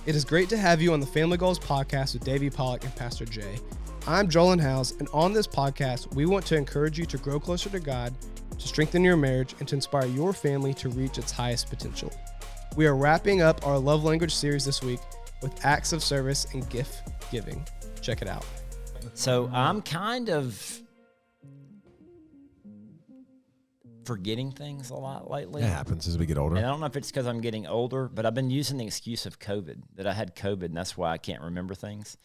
It is great to have you on the Family Goals podcast with David Pollack and Pastor J. I'm Joel House, and on this podcast, we want to encourage you to grow closer to God, to strengthen your marriage, and to inspire your family to reach its highest potential. We are wrapping up our love language series this week with acts of service and gift giving. Check it out. So I'm kind of forgetting things a lot lately. It happens as we get older. And I don't know if it's because I'm getting older, but I've been using the excuse of COVID, that I had COVID, and that's why I can't remember things.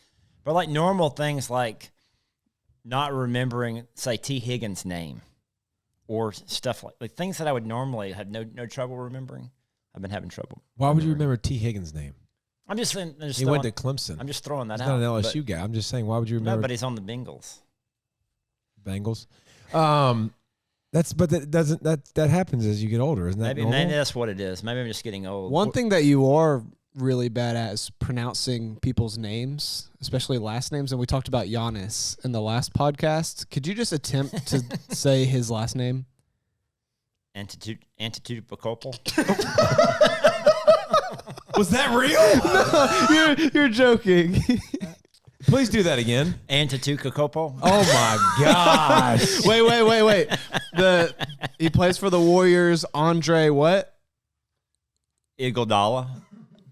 But like normal things like not remembering, say, T. Higgins' name or stuff like things that I would normally have no trouble remembering, I've been having trouble. Why would you remember T. Higgins' name? I'm just saying. He went to Clemson. I'm just throwing that He's out. not an LSU guy. I'm just saying, why would you remember? No, but he's on the Bengals. Bengals. That happens as you get older, isn't that Maybe that's what it is. Maybe I'm just getting old. One thing that you are really bad at is pronouncing people's names, especially last names. And we talked about Giannis in the last podcast. Could you just attempt to say his last name? Antetokounmpo. Was that real? No, you're joking. Please do that again. Antetokounmpo. Oh my gosh! Wait. He plays for the Warriors. Andre, what? Iguodala.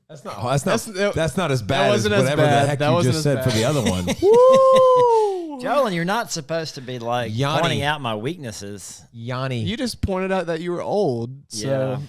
That's not as bad as wasn't as whatever bad. the heck That you wasn't just as said for bad. the other one. Woo! Joel, and you're not supposed to be like Yanni. pointing out my weaknesses. Yanni. You just pointed out that you were old. So. Yeah.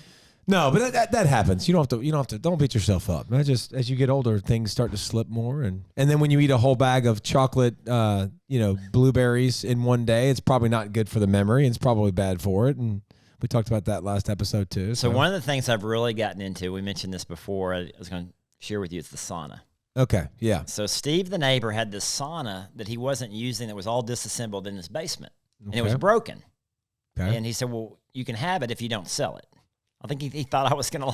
No, but that happens. You don't have to. Don't beat yourself up. Just as you get older, things start to slip more, and then when you eat a whole bag of chocolate, blueberries in one day, it's probably not good for the memory, and it's probably bad for it. And we talked about that last episode too. So one of the things I've really gotten into, we mentioned this before, I was going to share with you, it's the sauna. Okay, yeah. So Steve, the neighbor, had this sauna that he wasn't using that was all disassembled in his basement, and it was broken. Okay. And he said, well, you can have it if you don't sell it. I think he thought I was going to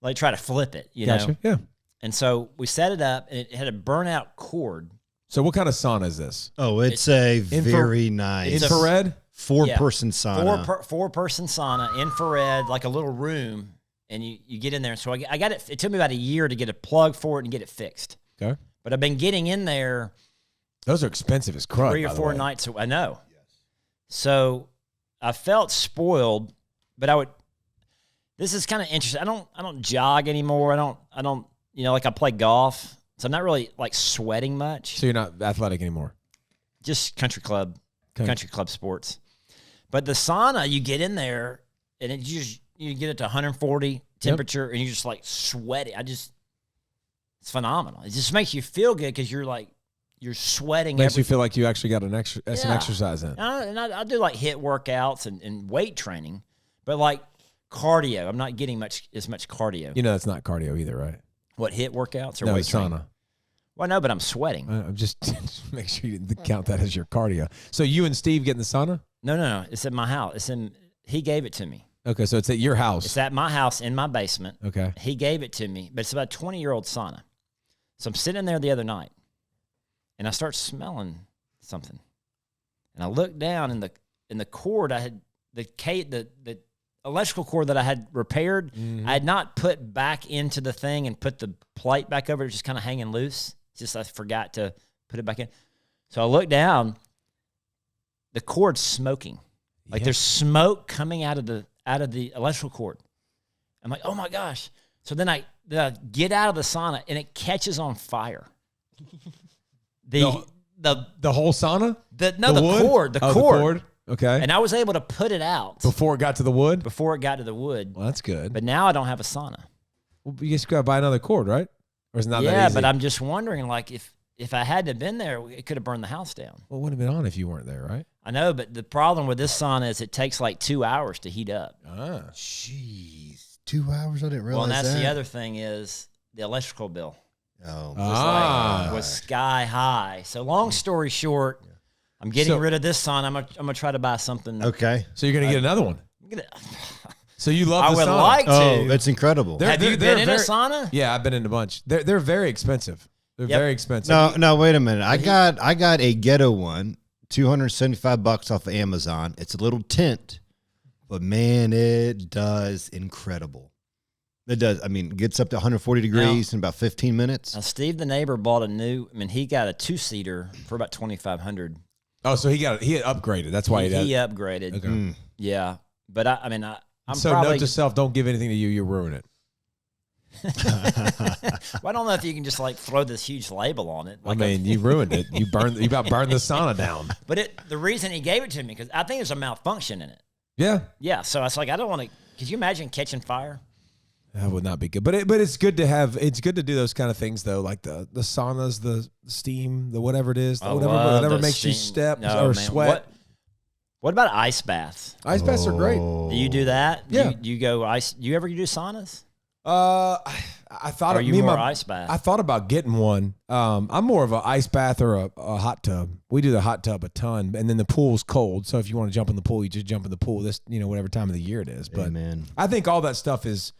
like try to flip it, you know? Yeah. And so we set it up, and it had a burnout cord. So what kind of sauna is this? Oh, it's a very nice infrared? Four-person sauna. Four-person sauna, infrared, like a little room, and you get in there. So I got it. It took me about a year to get a plug for it and get it fixed. Okay. But I've been getting in there. Those are expensive as crud. 3 or 4 nights. I know. Yes. So I felt spoiled, but this is kind of interesting. I don't jog anymore. I don't like I play golf. So I'm not really like sweating much. So you're not athletic anymore. Just country club sports. But the sauna, you get in there and you get it to 140 temperature and you're just like sweating. It's phenomenal. It just makes you feel good because you're sweating. Makes you feel like you actually got some exercise in. I do like HIIT workouts and weight training, but like cardio, I'm not getting as much cardio. You know that's not cardio either, right? What, HIIT workouts or no, weight training? Sauna. Well, no, but I'm sweating. I'm just make sure you didn't count that as your cardio. So you and Steve get in the sauna? No. It's at my house. He gave it to me. Okay, so it's at your house. It's at my house in my basement. Okay. He gave it to me, but it's about a 20-year-old sauna. So I'm sitting there the other night, and I start smelling something. And I look down in the cord I had the electrical cord that I had repaired. Mm-hmm. I had not put back into the thing and put the plate back over it, just kind of hanging loose. Just I forgot to put it back in. So I look down, the cord's smoking. Like there's smoke coming out of the electrical cord. I'm like, oh my gosh. So then I get out of the sauna and it catches on fire. The whole sauna? The cord. Okay. And I was able to put it out. Before it got to the wood? Before it got to the wood. Well, that's good. But now I don't have a sauna. Well, you just got to buy another cord, right? Or is it not that easy? Yeah, but I'm just wondering, like, if I had to have been there, it could have burned the house down. Well, it wouldn't have been on if you weren't there, right? I know, but the problem with this sauna is it takes like 2 hours to heat up. Ah. Jeez. 2 hours? I didn't realize that. Well, and that's the other thing is the electrical bill. Oh. Was sky high. So long story short, I'm getting rid of this sauna. I'm gonna try to buy something. Okay. So you're gonna get another one. So you love the sauna. I would like to. Oh, that's incredible. Have you been in a sauna? Yeah, I've been in a bunch. They're very expensive. They're very expensive. No, wait a minute. I got a ghetto one, $275 off of Amazon. It's a little tent, but man, it does incredible. It does. I mean, it gets up to 140 degrees in about 15 minutes. Now, Steve, the neighbor, bought he got a 2-seater for about $2,500. Oh, so he had upgraded. That's why he upgraded. Okay. Yeah. But I'm so probably, note to self, don't give anything to you. You'll ruin it. Well, I don't know if you can just like throw this huge label on it. Like you ruined it. You about burned the sauna down. But the reason he gave it to me, because I think there's a malfunction in it. Yeah. Yeah. So it's like, I don't want to, could you imagine catching fire? That would not be good. But it's good to have, it's good to do those kind of things though. Like the saunas, the steam, the whatever it is, whatever makes you sweat. What about ice baths? Ice baths are great. Do you do that? Yeah. Do you go ice? Do you ever do saunas? I thought. Are you more ice bath? I thought about getting one. I'm more of an ice bath or a hot tub. We do the hot tub a ton, and then the pool's cold. So if you want to jump in the pool, you just jump in the pool. This, whatever time of the year it is. But Amen. I think all that stuff is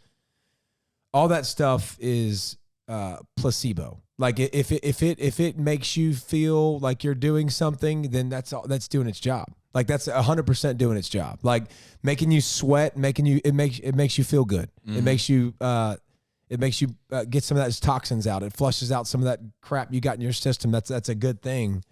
placebo. Like if it makes you feel like you're doing something, then that's doing its job. Like that's 100% doing its job. Like making you sweat, it makes you feel good. Mm-hmm. It makes you get some of those toxins out. It flushes out some of that crap you got in your system. That's a good thing.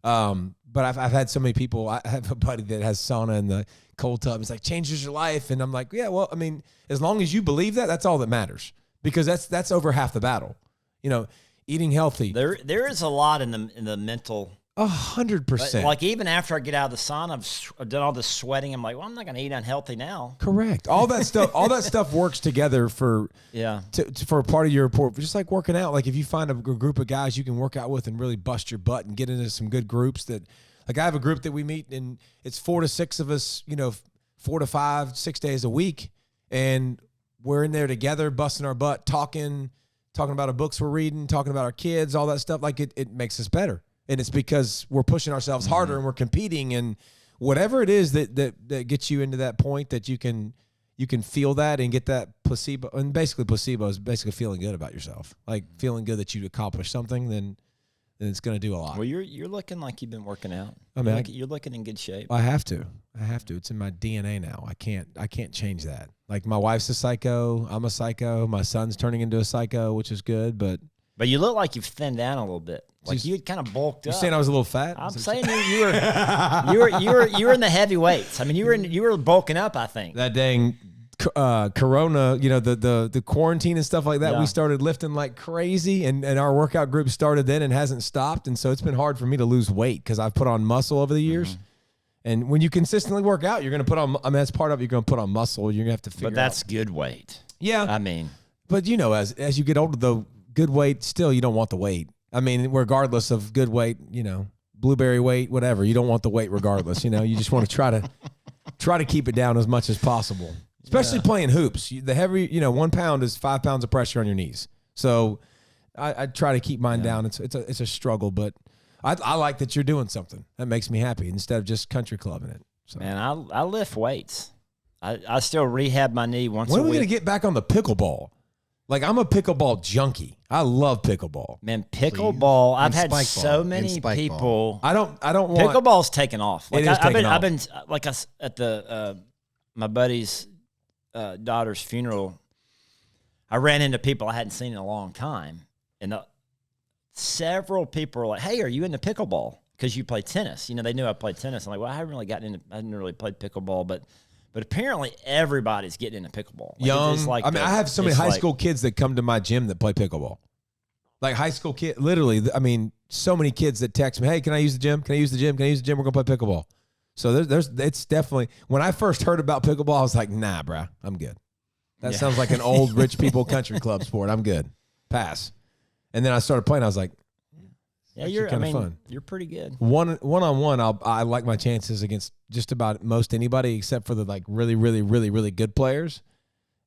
But I've had so many people. I have a buddy that has sauna in the cold tub. It's like changes your life, and I'm like, yeah. Well, I mean, as long as you believe that, that's all that matters, because that's over half the battle. Eating healthy. There is a lot in the mental. 100%. Like even after I get out of the sauna, I've done all this sweating. I'm like, well, I'm not going to eat unhealthy now. Correct. All that stuff works together for a part of your report. Just like working out. Like if you find a group of guys you can work out with and really bust your butt and get into some good groups that, like I have a group that we meet and it's 4 to 6 of us, 4 to 5, 6 days a week, and we're in there together, busting our butt, talking about our books we're reading, talking about our kids, all that stuff. Like it makes us better. And it's because we're pushing ourselves harder and we're competing, and whatever it is that gets you into that point that you can feel that and get that placebo. And basically placebo is basically feeling good about yourself, like feeling good that you accomplished something. Then it's going to do a lot. Well, you're looking like you've been working out. I mean, you're looking in good shape. I have to. It's in my DNA now. I can't change that. Like my wife's a psycho. I'm a psycho. My son's turning into a psycho, which is good. But you look like you've thinned down a little bit. Like you had kind of bulked up. You saying I was a little fat? I'm saying you were in the heavy weights. I mean, you were bulking up, I think. That dang Corona, the quarantine and stuff like that. Yeah. We started lifting like crazy, and our workout group started then and hasn't stopped. And so it's been hard for me to lose weight because I've put on muscle over the years. Mm-hmm. And when you consistently work out, you're going to put on. I mean, that's part of it. You're going to put on muscle. You're going to have to figure. But that's good weight. Yeah, I mean, but as you get older, though, good weight still you don't want the weight. I mean, regardless of good weight, blueberry weight, whatever, you don't want the weight regardless. You just want to try to keep it down as much as possible. Especially playing hoops. The heavy, 1 pound is 5 pounds of pressure on your knees. So I try to keep mine down. It's a struggle, but I like that you're doing something. That makes me happy instead of just country clubbing it. So. Man, I lift weights. I still rehab my knee once a week. When are we going to get back on the pickleball? Like, I'm a pickleball junkie. I love pickleball. Man, pickleball. I've had so many people. I don't want pickleball's taken off. Like I've been like at the my buddy's daughter's funeral. I ran into people I hadn't seen in a long time, and several people were like, "Hey, are you into pickleball? Because you play tennis." They knew I played tennis. I'm like, "Well, I hadn't really played pickleball, but apparently everybody's getting into pickleball." Like I have so many high school kids that come to my gym that play pickleball. Like high school kid, literally. I mean, so many kids that text me, "Hey, can I use the gym? Can I use the gym? Can I use the gym? We're gonna play pickleball." So it's definitely. When I first heard about pickleball, I was like, "Nah, bro, I'm good. That sounds like an old rich people country club sport. I'm good. Pass." And then I started playing. I was like, "Yeah, you're kind of fun. You're pretty good." One on one, I like my chances against just about most anybody except for the like really, really, really, really good players.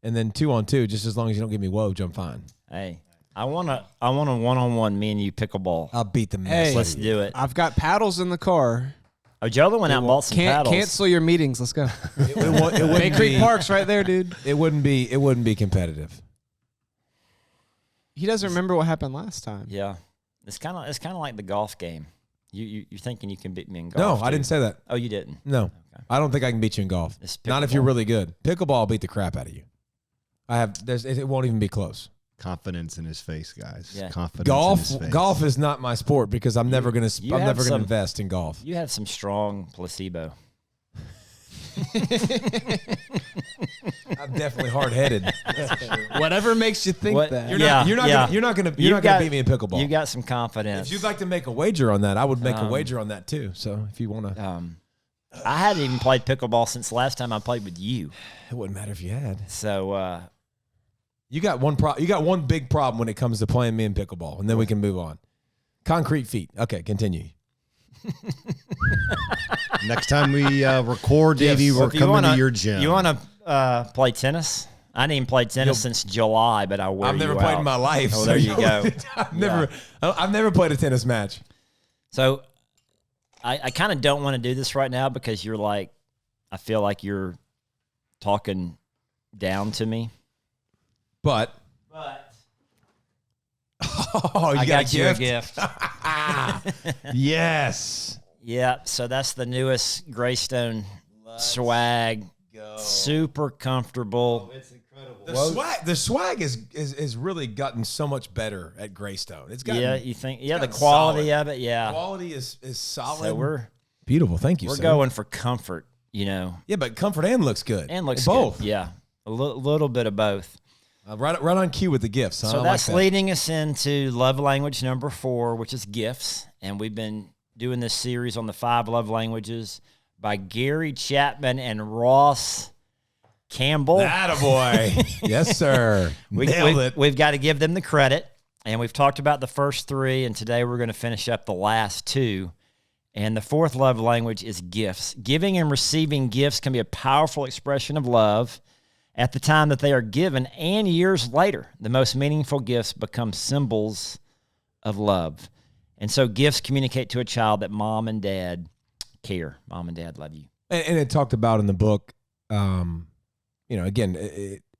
And then 2 on 2, just as long as you don't give me woj, I'm fine. Hey, I want a 1-on-1 me and you pickleball. I'll beat the mess. Hey, let's do it. I've got paddles in the car. Oh, Joe went out and bought some paddles. Cancel your meetings. Let's go. It Bay Creek Park's right there, dude. It wouldn't be competitive. He doesn't remember what happened last time. Yeah, it's kind of like the golf game. You're thinking you can beat me in golf? No, I didn't say that. Oh, you didn't? No, okay. I don't think I can beat you in golf. Not if you're really good. Pickleball will beat the crap out of you. It won't even be close. Confidence in his face, guys. Yeah. Confidence in his face. Golf is not my sport because I'm never going to invest in golf. You have some strong placebo. I'm definitely hard-headed. Whatever makes you think that. You're not going to beat me in pickleball. You got some confidence. If you'd like to make a wager on that, I would make a wager on that too. So if you want to, I hadn't even played pickleball since the last time I played with you. it wouldn't matter if you had. So You got one big problem when it comes to playing me in pickleball, and then we can move on. Concrete feet. Okay, continue. Next time we record, Davey, we're coming to your gym. You want to play tennis? I didn't even play tennis since July, but I wear I've never you played out. in my life. Oh, there you go. I've never played a tennis match. So I kind of don't want to do this right now because you're like, I feel like you're talking down to me. But I got you a gift. Yes. Yeah, so that's the newest Graystone swag. Super comfortable. It's incredible. The swag is really gotten so much better at Graystone. It's gotten, Yeah, you think? Yeah, the gotten quality solid. of it. Yeah, Quality is solid. so we're beautiful. Thank you. we're sir. going for comfort, you know, Yeah, but comfort and looks good. and looks both. good. Yeah, a little bit of both. Right on cue with the gifts. Huh? So I that's like that. leading us into love language number 4, which is gifts. And we've been doing this series on the 5 love languages by Gary Chapman and Ross Campbell. Attaboy. Yes, sir. Nailed it. We've got to give them the credit. And we've talked about the first 3, and today we're going to finish up the last 2. And the 4th love language is gifts. Giving and receiving gifts can be a powerful expression of love at the time that they are given and years later. The most meaningful gifts become symbols of love. And so gifts communicate to a child that mom and dad care. Mom and dad love you. And it talked about in the book, again,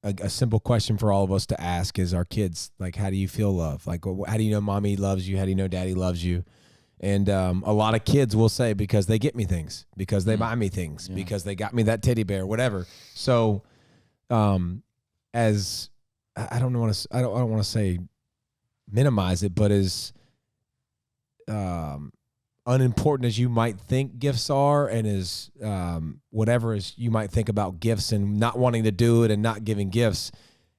a simple question for all of us to ask is our kids, like, how do you feel love? Like, how do you know mommy loves you? How do you know daddy loves you? And a lot of kids will say, because they get me things, because they buy me things, because they got me that teddy bear, whatever. So as I don't want to say minimize it, but as unimportant as you might think gifts are, and as whatever as you might think about gifts and not wanting to do it and not giving gifts,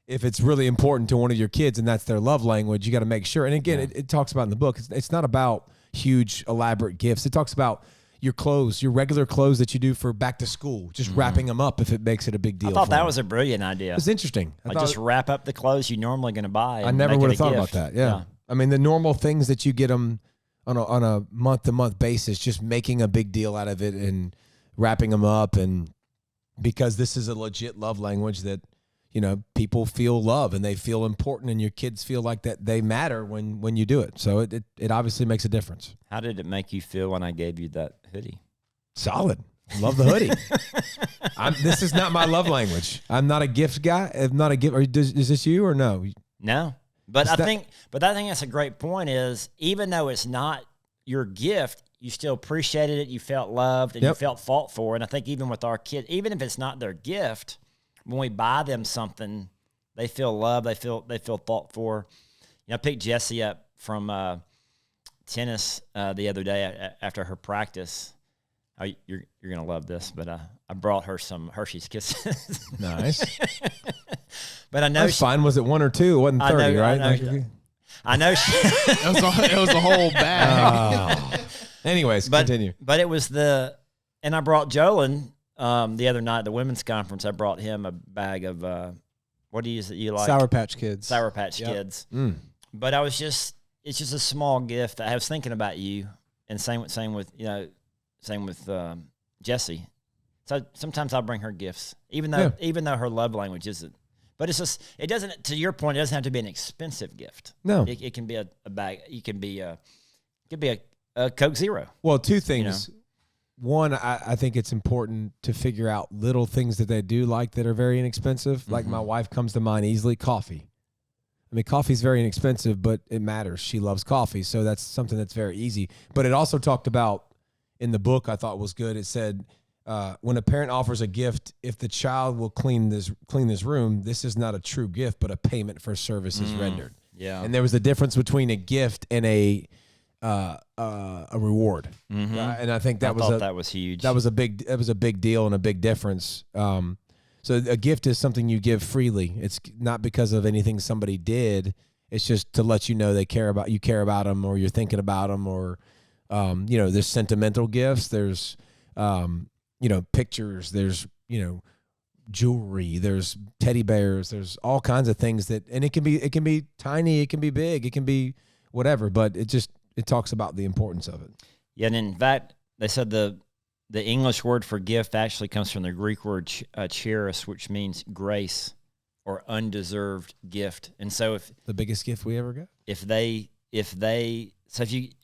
if it's really important to one of your kids and that's their love language, you got to make sure. And again, it talks about in the book, it's not about huge elaborate gifts. It talks about your clothes, your regular clothes that you do for back to school, just wrapping them up if it makes it a big deal. I thought that was a brilliant idea. It's interesting. Just wrap up the clothes you're normally going to buy. I never would have thought about that. Yeah. I mean, the normal things that you get them on a month-to-month basis, just making a big deal out of it and wrapping them up. And because this is a legit love language that, people feel love and they feel important, and your kids feel like that they matter when you do it. So it obviously makes a difference. How did it make you feel when I gave you that hoodie? Solid. Love the hoodie. This is not my love language. I'm not a gift guy. I'm not a gift. Is this you or no? No. But I think that's a great point is, even though it's not your gift, you still appreciated it, you felt loved, and you felt fought for. And I think even with our kids, even if it's not their gift, when we buy them something, they feel loved, they feel thought for. I picked Jessie up from tennis the other day after her practice. You're gonna love this, but I brought her some Hershey's Kisses. Nice. But I know that's fine. Was it 1 or 2? It wasn't 30, right? I know she. It was a whole bag. Anyways, continue. But it was and I brought Jolin the other night at the women's conference. I brought him a bag of what do you like? Sour Patch Kids. Sour Patch Kids. But it's just a small gift. I was thinking about you, and same with Jessie. So sometimes I'll bring her gifts, even though her love language isn't. But it's just, it doesn't, to your point, it doesn't have to be an expensive gift. No. It can be a bag. It could be a Coke Zero. Well, 2 things. One, I think it's important to figure out little things that they do like that are very inexpensive. Like my wife comes to mind easily, coffee. I mean, coffee's very inexpensive, but it matters. She loves coffee, so that's something that's very easy. But it also talked about, in the book, I thought was good, it said, when a parent offers a gift, if the child will clean this room, this is not a true gift, but a payment for services rendered. Yeah. And there was a difference between a gift and a reward. And I think that was huge. That was a big deal and a big difference. So a gift is something you give freely. It's not because of anything somebody did. It's just to let you know you care about them, or you're thinking about them, or there's sentimental gifts. There's pictures. There's jewelry. There's teddy bears. There's all kinds of things and it can be tiny. It can be big. It can be whatever. But it talks about the importance of it. Yeah, and in fact, they said the English word for gift actually comes from the Greek word charis, which means grace or undeserved gift. And so if the biggest gift we ever got, if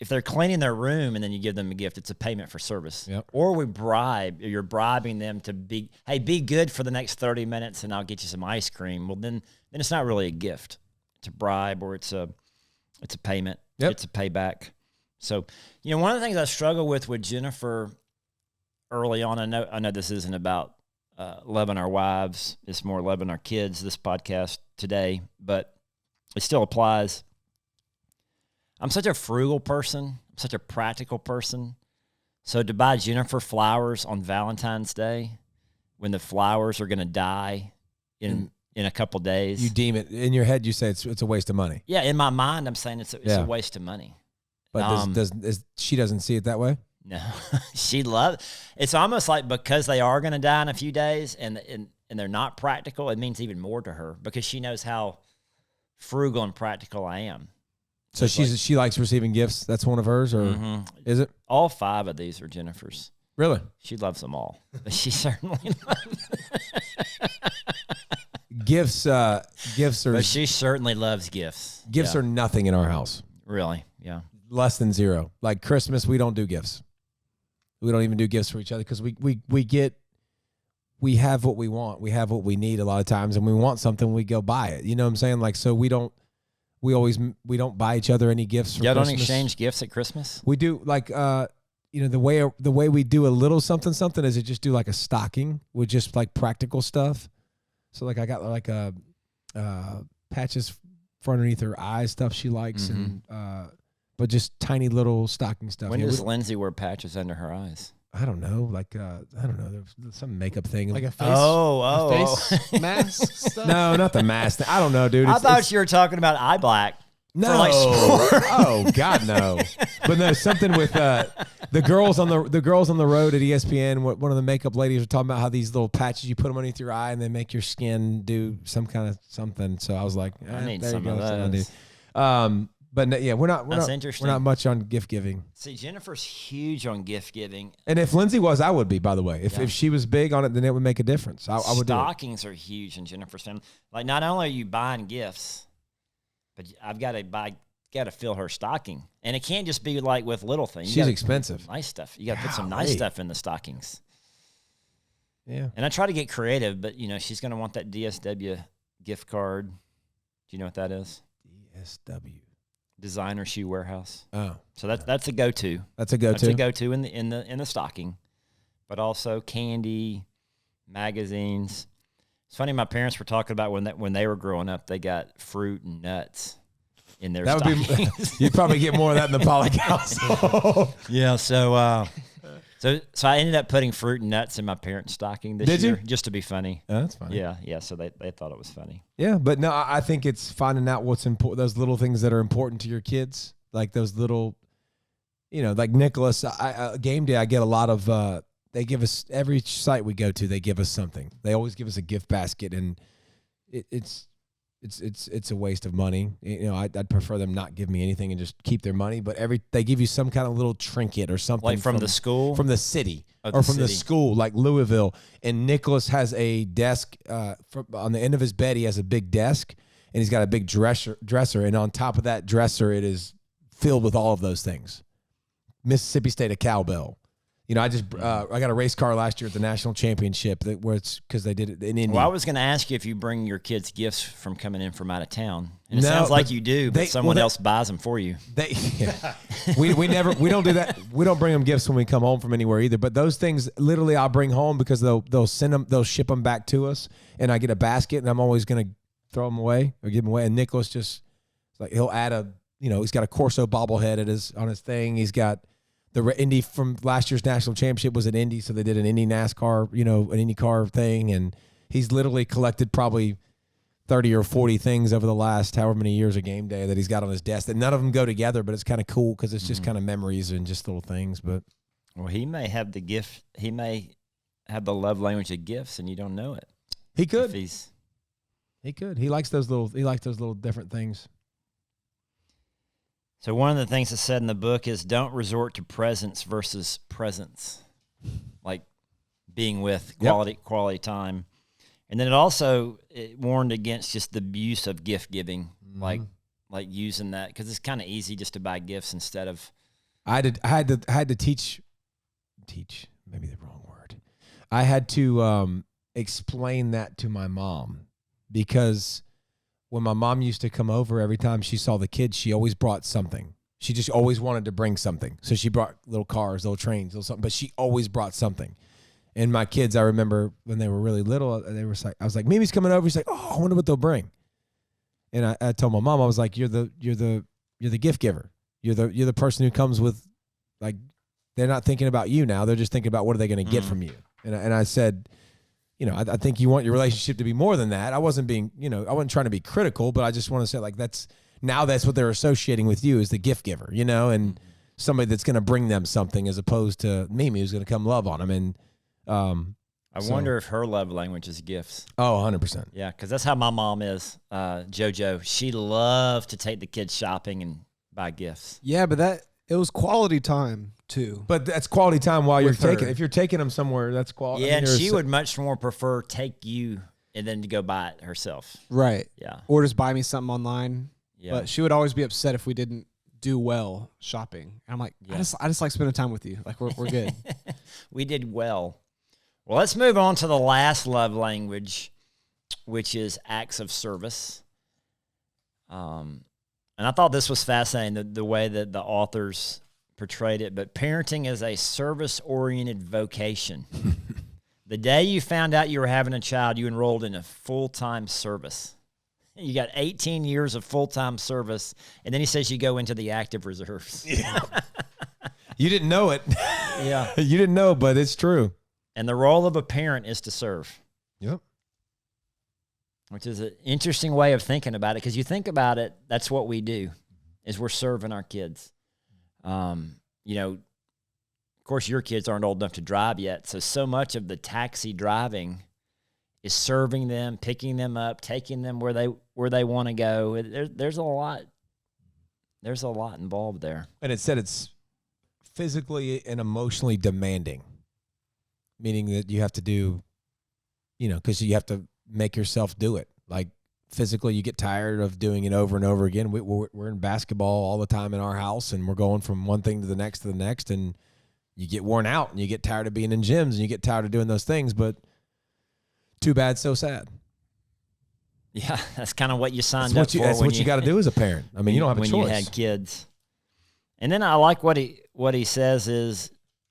they're cleaning their room and then you give them a gift, it's a payment for service. Yep. Or you're bribing them to be good for the next 30 minutes and I'll get you some ice cream. Well, then it's not really a gift. It's a bribe, or it's a payment. Yep. It's a payback. So, one of the things I struggle with Jennifer early on, I know this isn't about loving our wives. It's more loving our kids, this podcast today, but it still applies. I'm such a frugal person. I'm such a practical person. So to buy Jennifer flowers on Valentine's Day, when the flowers are going to die in a couple days, you deem it in your head. You say it's a waste of money. Yeah, in my mind, I'm saying it's a waste of money. But she doesn't see it that way? No, she loves. It's almost like because they are going to die in a few days, and they're not practical. It means even more to her because she knows how frugal and practical I am. So she likes receiving gifts. That's one of hers, or is it? All 5 of these are Jennifer's. Really? She loves them all. But she certainly loves gifts are. But she certainly loves gifts. Gifts are nothing in our house. Really? Yeah. Less than 0. Like Christmas, we don't do gifts. We don't even do gifts for each other because we have what we want. We have what we need a lot of times, and we want something, we go buy it. You know what I'm saying? Like, so we don't buy each other any gifts for Christmas. Y'all don't exchange gifts at Christmas? We do, like, the way we do a little something is just do like a stocking with just like practical stuff. So like I got like patches for underneath her eyes, stuff she likes, and but just tiny little stocking stuff. When does Lindsay wear patches under her eyes? I don't know, like I don't know, there's some makeup thing, like a face. Face mask stuff. No, not the mask. I don't know, dude. I thought you were talking about eye black. No, for like sport. Oh God, no. But no, something with the girls on the road at ESPN. One of the makeup ladies were talking about how these little patches, you put them underneath your eye and they make your skin do some kind of something. So I was like, I need some of those. But no, yeah, we're not much on gift giving. See, Jennifer's huge on gift giving. And if Lindsay was, I would be, by the way. If she was big on it, then it would make a difference. I would do it. Stockings are huge in Jennifer's family. Like, not only are you buying gifts, but I've got to fill her stocking. And it can't just be like with little things. She's expensive. Nice stuff. You got to put some nice stuff in the stockings. Yeah. And I try to get creative, but, she's going to want that DSW gift card. Do you know what that is? DSW. Designer Shoe Warehouse. Oh. So that's a go-to. That's a go-to. That's a go-to in the stocking. But also candy, magazines. It's funny, my parents were talking about when they were growing up, they got fruit and nuts in their stockings. You'd probably get more of that in the Pollack household. Yeah, so I ended up putting fruit and nuts in my parents' stocking this year. Just to be funny. Oh, that's funny. Yeah, so they thought it was funny. Yeah, but no, I think it's finding out what's important, those little things that are important to your kids, like those little, like Nicholas, game day, I get a lot of, they give us, every site we go to, they give us something. They always give us a gift basket, and it's a waste of money. I'd prefer them not give me anything and just keep their money. But they give you some kind of little trinket or something, like from the school, from the city, or from the school, like Louisville. And Nicholas has a desk on the end of his bed. He has a big desk, and he's got a big dresser, and on top of that dresser, it is filled with all of those things. Mississippi State, a cowbell. You know, I got a race car last year at the national championship where it's because they did it in Indy. Well, I was going to ask you if you bring your kids gifts from coming in from out of town, and it sounds like you do, but someone else buys them for you. We don't do that. We don't bring them gifts when we come home from anywhere either. But those things, literally, I'll bring home because they'll ship them back to us, and I get a basket, and I'm always going to throw them away or give them away. And Nicholas he'll add he's got a Corso bobblehead on his thing. He's got the Indy from last year's national championship was at Indy, so they did an Indy NASCAR, an IndyCar thing, and he's literally collected probably 30 or 40 things over the last however many years of game day that he's got on his desk. And none of them go together, but it's kind of cool because it's just kind of memories and just little things. But he may have the gift. He may have the love language of gifts, and you don't know it. He could. He could. He likes those little different things. So one of the things that's said in the book is don't resort to presents versus presence, like being with quality time. And then it warned against just the abuse of gift giving, like using that because it's kind of easy just to buy gifts instead of. I had to teach, maybe the wrong word. I had to explain that to my mom because when my mom used to come over, every time she saw the kids, she always brought something. She just always wanted to bring something. So she brought little cars, little trains, little something, but she always brought something. And my kids, I remember when they were really little, I was like, Mimi's coming over. She's like, oh, I wonder what they'll bring. And I told my mom, I was like, you're the gift giver. You're the person who comes with, like, they're not thinking about you now. They're just thinking about what are they going to get from you. And I said, I think you want your relationship to be more than that. I wasn't being, I wasn't trying to be critical, but I just want to say like that's what they're associating with you is the gift giver, and somebody that's going to bring them something as opposed to Mimi who's going to come love on them. And I wonder if her love language is gifts. Oh, 100%. Yeah, because that's how my mom is, JoJo. She loved to take the kids shopping and buy gifts. Yeah, but it was quality time too. But that's quality time while With you're her. If you're taking them somewhere, that's quality. Yeah, and she would much more prefer take you and then to go buy it herself. Right. Yeah. Or just buy me something online. Yeah. But she would always be upset if we didn't do well shopping. And I'm like, Yeah. I just like spending time with you. Like we're good. We did well. Well, let's move on to the last love language, which is acts of service. And I thought this was fascinating, the way that the authors portrayed it. But parenting is a service-oriented vocation. The day you found out you were having a child, you enrolled in a full-time service. You got 18 years of full-time service, and then he says you go into the active reserves. Yeah. You didn't know it. Yeah. You didn't know, but it's true. And the role of a parent is to serve. Yep. Which is an interesting way of thinking about it, because you think about it, that's what we do, is we're serving our kids. Of course, your kids aren't old enough to drive yet, so much of the taxi driving is serving them, picking them up, taking them where they want to go. There's a lot. There's a lot involved there. And it said it's physically and emotionally demanding, meaning that you have to do, because you have to make yourself do it. Like physically, you get tired of doing it over and over again. We're in basketball all the time in our house, and we're going from one thing to the next, and you get worn out, and you get tired of being in gyms, and you get tired of doing those things. But too bad, so sad. Yeah, that's kind of what you signed up for. That's what you got to do as a parent. I mean, you don't have a choice. When you had kids. And then I like what he says is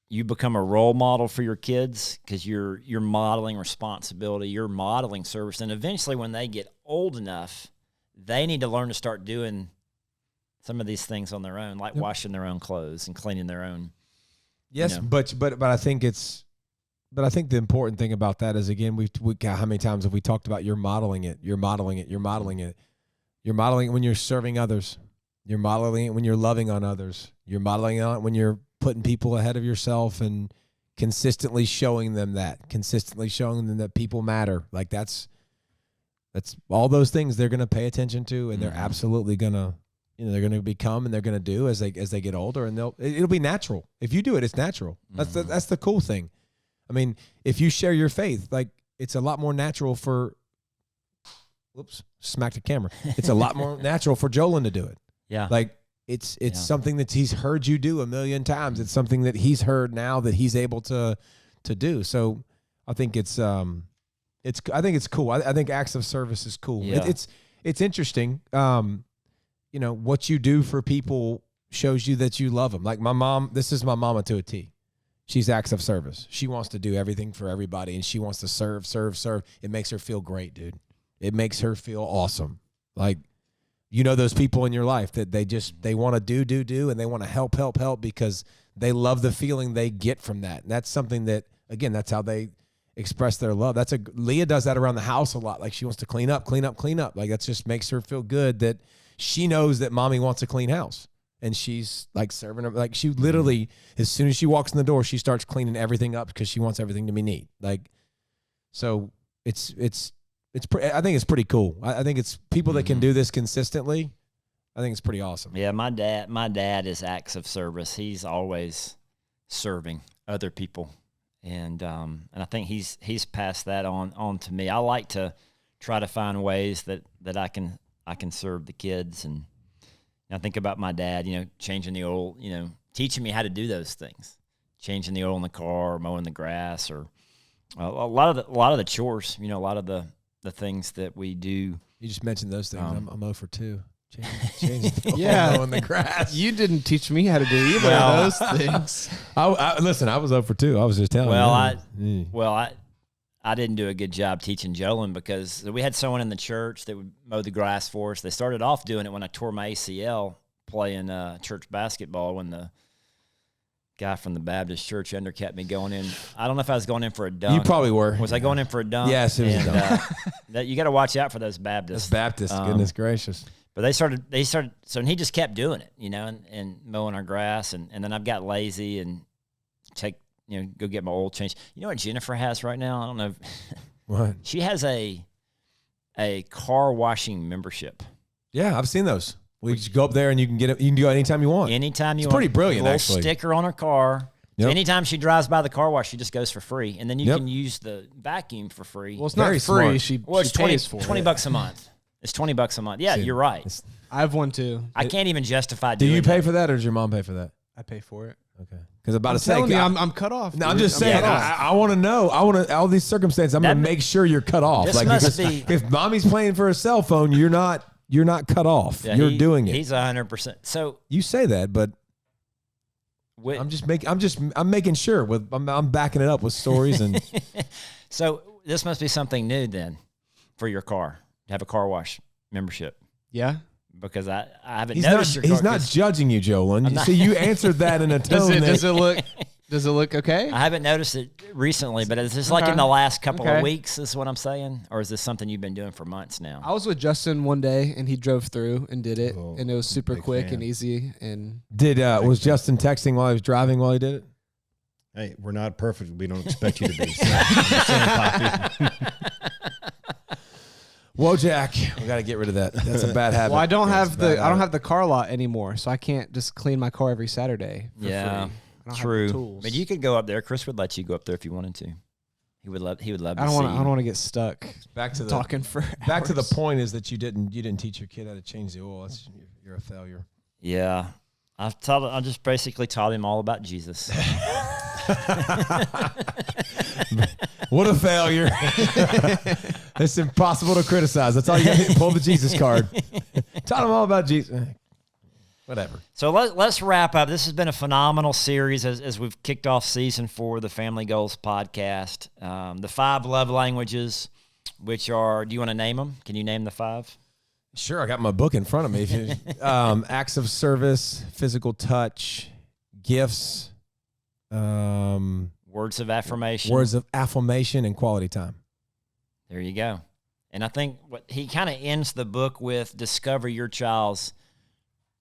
you become a role model for your kids because you're modeling responsibility, you're modeling service, and eventually when they get old enough, they need to learn to start doing some of these things on their own, like washing their own clothes and cleaning their own. Yes, but I think the important thing about that is, again, we how many times have we talked about you're modeling it when you're serving others. You're modeling it when you're loving on others. You're modeling it when you're putting people ahead of yourself and consistently showing them that people matter. Like that's all those things they're going to pay attention to, and they're absolutely going to, they're going to become, and they're going to do as they get older, and it'll be natural. If you do it, it's natural. That's the cool thing. I mean, if you share your faith, like it's a lot more natural for, smack the camera. It's a lot more natural for Jolyn to do it. Yeah. Like it's something that he's heard you do a million times. It's something that he's heard now that he's able to do. So I think it's cool. I think acts of service is cool. Yeah. It's interesting. What you do for people shows you that you love them. Like my mom, this is my mama to a T. She's acts of service. She wants to do everything for everybody, and she wants to serve. It makes her feel great, dude. It makes her feel awesome. Like, those people in your life that they want to do, and they want to help because they love the feeling they get from that. And that's something that, again, that's how they express their love. Leah does that around the house a lot. Like, she wants to clean up. Like, that just makes her feel good that she knows that mommy wants a clean house. And she's like serving her, like she literally, as soon as she walks in the door, she starts cleaning everything up because she wants everything to be neat. Like, so I think it's pretty cool. I think it's people that can do this consistently. I think it's pretty awesome. Yeah, my dad is acts of service. He's always serving other people, and I think he's passed that on to me. I like to try to find ways that I can serve the kids. And I think about my dad, changing the oil, teaching me how to do those things, changing the oil in the car, or mowing the grass, or a lot of the chores, a lot of the things that we do. You just mentioned those things. I'm 0 for 2. Changing the oil, mowing the grass. You didn't teach me how to do either of those things. Listen, I was 0 for 2. I was just telling you. I didn't do a good job teaching Jolyn because we had someone in the church that would mow the grass for us. They started off doing it when I tore my ACL playing church basketball, when the guy from the Baptist church undercut me going in. I don't know if I was going in for a dunk. You probably were. Was I going in for a dunk? Yes, it was a dunk. That you got to watch out for those Baptists. Those Baptists, goodness gracious. But they started, so he just kept doing it, and mowing our grass. And then I've got lazy and go get my oil change. You know what Jennifer has right now? I don't know. What? She has a car washing membership. Yeah, I've seen those. We just go up there and you can get it. You can go anytime you want. Anytime you want. It's pretty brilliant, a little actually. Sticker on her car. Yep. So anytime she drives by the car wash, she just goes for free. And then you can use the vacuum for free. Well, it's not Very free. smart. She pays for $20 it. a month. It's $20 a month. Yeah, you're right. I have one too. I can't even justify Do doing you pay that. for that, or does your mom pay for that? I pay for it. Okay. Because I'm telling you, I'm cut off. No, I'm dude. just saying. cut off. I want to know. All these circumstances. I'm going to make sure you're cut off. This Like, must because be- if mommy's playing for a cell phone, you're not cut off. Yeah, you're doing it. He's 100%. So You say that, but I'm making sure. I'm backing it up with stories and. So this must be something new then for your car, to have a car wash membership. Yeah. Because I haven't noticed your car. He's not judging you, Jolyn. You see, you answered that in a tone. Does it look okay? I haven't noticed it recently, but is this like in the last couple of weeks is what I'm saying? Or is this something you've been doing for months now? I was with Justin one day, and he drove through and did it, and it was super quick and easy. And was Justin texting while he was driving while he did it? Hey, we're not perfect. We don't expect you to be. So I'm just saying, Poppy. Whoa, Jack, we got to get rid of that. That's a bad habit. well, I don't have the car lot anymore, so I can't just clean my car every Saturday for free. I don't true. have the tools. But you could go up there. Chris would let you go up there if you wanted to. He would love. I don't want to get stuck. Back to the talking for back to the hours. point is that you didn't teach your kid how to change the oil. You're a failure. Yeah, I just basically taught him all about Jesus. What a failure. It's impossible to criticize. That's all you got to pull the Jesus card. Taught him all about Jesus. Whatever. So let's wrap up. This has been a phenomenal series as we've kicked off season 4 of the Family Goals podcast. The 5 love languages, which are, do you want to name them? Can you name the 5? Sure, I got my book in front of me. Acts of service, physical touch, gifts, words of affirmation, and quality time. There you go. And I think what he kind of ends the book with: discover your child's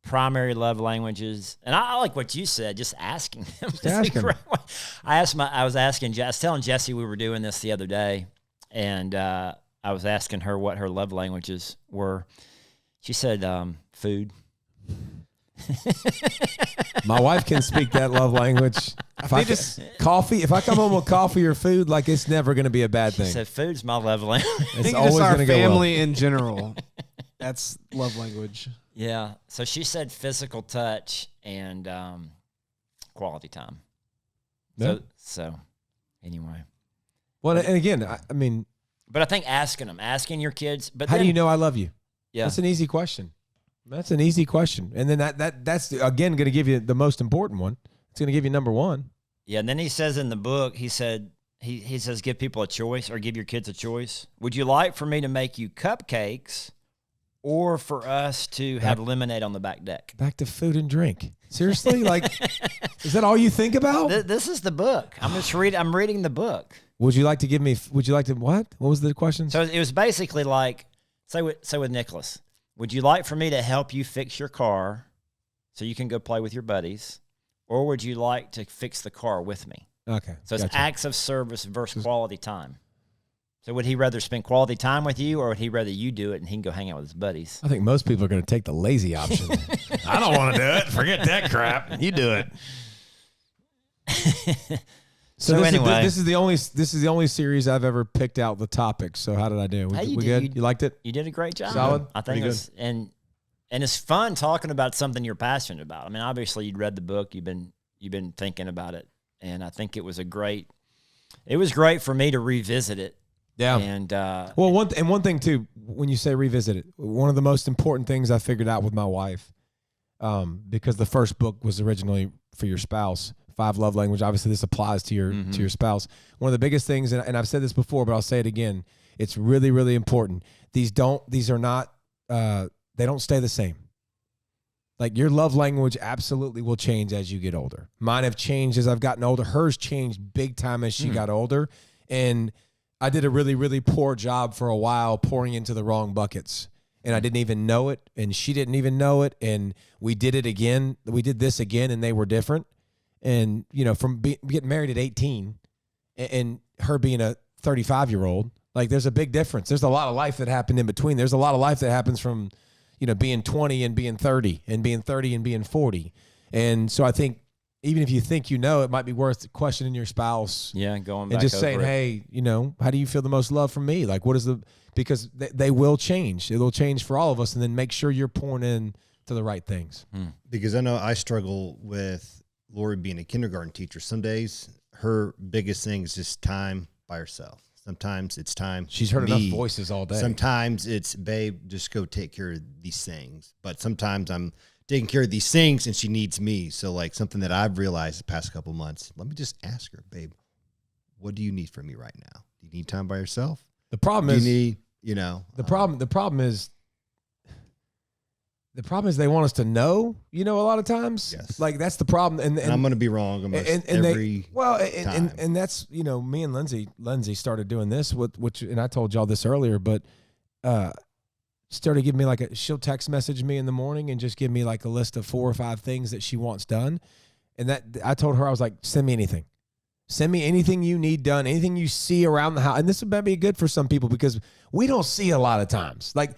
primary love languages. And I like what you said, just asking them. I was telling Jessie we were doing this the other day, and I was asking her what her love languages were. She said, food. My wife can speak that love language. Coffee. If I come home with coffee or food, like, it's never going to be a bad thing. She said, food's my love language. It's always our going to go well. family in general. That's love language. Yeah. So she said physical touch and quality time. Yeah. So anyway. Well, and again, I mean, but I think asking your kids. But how do you know I love you? Yeah, that's an easy question. That's an easy question, and then that's again going to give you the most important one. It's going to give you number one. Yeah, and then he says in the book, he says give people a choice or give your kids a choice. Would you like for me to make you cupcakes, or for us to have lemonade on the back deck? Back to food and drink. Seriously, like, is that all you think about? This is the book. I'm reading the book. Would you like to give me? Would you like to what? What was the question? So it was basically like, say with Nicholas, would you like for me to help you fix your car so you can go play with your buddies, or would you like to fix the car with me? Okay. So it's acts of service versus quality time. So would he rather spend quality time with you, or would he rather you do it and he can go hang out with his buddies? I think most people are going to take the lazy option. I don't want to do it. Forget that crap. You do it. So anyway, this is the only series I've ever picked out the topics. So how did I do? We good? You liked it? You did a great job. Solid. I think it was, and it's fun talking about something you're passionate about. I mean, obviously you'd read the book, you've been thinking about it, and I think it was great for me to revisit it. Yeah. And well, one thing too, when you say revisit it, one of the most important things I figured out with my wife, because the first book was originally for your spouse. 5 love language. Obviously, this applies to your spouse. One of the biggest things, and I've said this before, but I'll say it again. It's really, really important. These are not. They don't stay the same. Like, your love language absolutely will change as you get older. Mine have changed as I've gotten older. Hers changed big time as she got older, and I did a really, really poor job for a while pouring into the wrong buckets, and I didn't even know it, and she didn't even know it, and we did it again. We did this again, and they were different. And, from getting married at 18 and her being a 35-year-old, like, there's a big difference. There's a lot of life that happened in between. There's a lot of life that happens from, being 20 and being 30 and being 30 and being 40. And so I think even if you think it might be worth questioning your spouse. Yeah, going back and just saying, hey, how do you feel the most love from me? Like, because they will change. It will change for all of us. And then make sure you're pouring in to the right things. Because I know I struggle with Lori being a kindergarten teacher. Some days her biggest thing is just time by herself. Sometimes it's time. She's heard enough voices all day. Sometimes it's, babe, just go take care of these things. But sometimes I'm taking care of these things and she needs me. So, like, something that I've realized the past couple months, let me just ask her, babe, what do you need from me right now? Do you need time by yourself? The problem is, the problem is they want us to know, a lot of times. Yes. Like, that's the problem. And I'm going to be wrong almost every time. And that's, me and Lindsay started doing this, which, and I told y'all this earlier, but started giving me she'll text message me in the morning and just give me a list of 4 or 5 things that she wants done. And that I told her, I was like, send me anything. Send me anything you need done, anything you see around the house. And this would be good for some people because we don't see a lot of times. Like,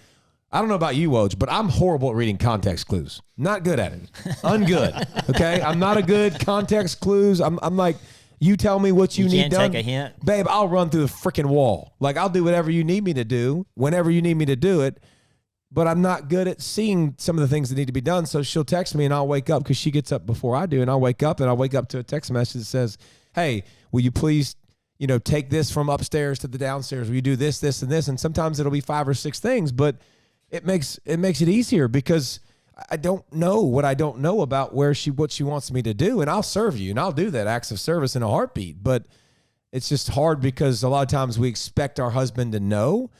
I don't know about you, Woj, but I'm horrible at reading context clues. Not good at it. Ungood. Okay? I'm not a good context clues. I'm like, you tell me what you need done. You can't take a hint? Babe, I'll run through the freaking wall. Like, I'll do whatever you need me to do, whenever you need me to do it. But I'm not good at seeing some of the things that need to be done. So she'll text me and I'll wake up because she gets up before I do. And I'll wake up to a text message that says, hey, will you please, take this from upstairs to the downstairs? Will you do this, this, and this? And sometimes it'll be 5 or 6 things, but it makes it easier because I don't know what I don't know about what she wants me to do. And I'll serve you and I'll do that acts of service in a heartbeat. But it's just hard because a lot of times we expect our husband to know.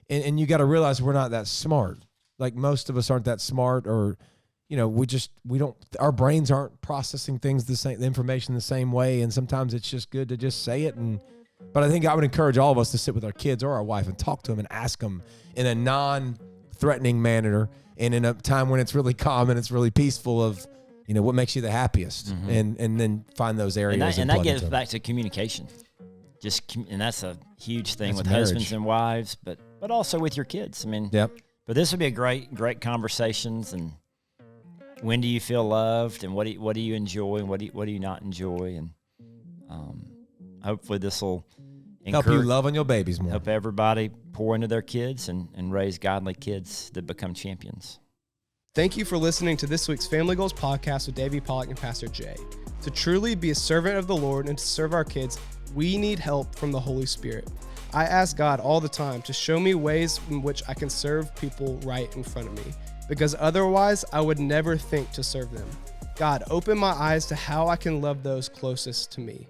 And you got to realize we're not that smart. Like, most of us aren't that smart, or, our brains aren't processing things the information the same way. And sometimes it's just good to just say it. But I think I would encourage all of us to sit with our kids or our wife and talk to them and ask them in a non-threatening manner and in a time when it's really calm and it's really peaceful of, what makes you the happiest, and then find those areas. And that gets back to communication. And that's a huge thing with husbands and wives, but also with your kids. I mean, yep. But this would be a great conversations. And when do you feel loved, and what do you enjoy, and what do you not enjoy, and hopefully this will help you love on your babies more. Help everybody pour into their kids and raise godly kids that become champions. Thank you for listening to this week's Family Goals podcast with David Pollack and Pastor J. To truly be a servant of the Lord and to serve our kids, we need help from the Holy Spirit. I ask God all the time to show me ways in which I can serve people right in front of me, because otherwise I would never think to serve them. God, open my eyes to how I can love those closest to me.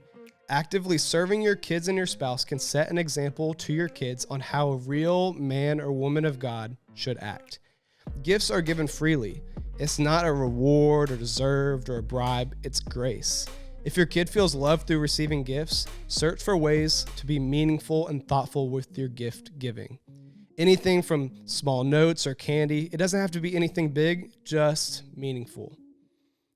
Actively serving your kids and your spouse can set an example to your kids on how a real man or woman of God should act. Gifts are given freely. It's not a reward or deserved or a bribe, it's grace. If your kid feels loved through receiving gifts, search for ways to be meaningful and thoughtful with your gift giving. Anything from small notes or candy, it doesn't have to be anything big, just meaningful.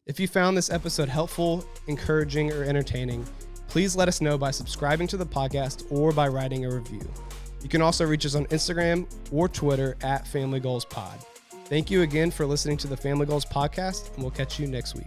If you found this episode helpful, encouraging, or entertaining, please let us know by subscribing to the podcast or by writing a review. You can also reach us on Instagram or Twitter @FamilyGoalsPod. Thank you again for listening to the Family Goals podcast, and we'll catch you next week.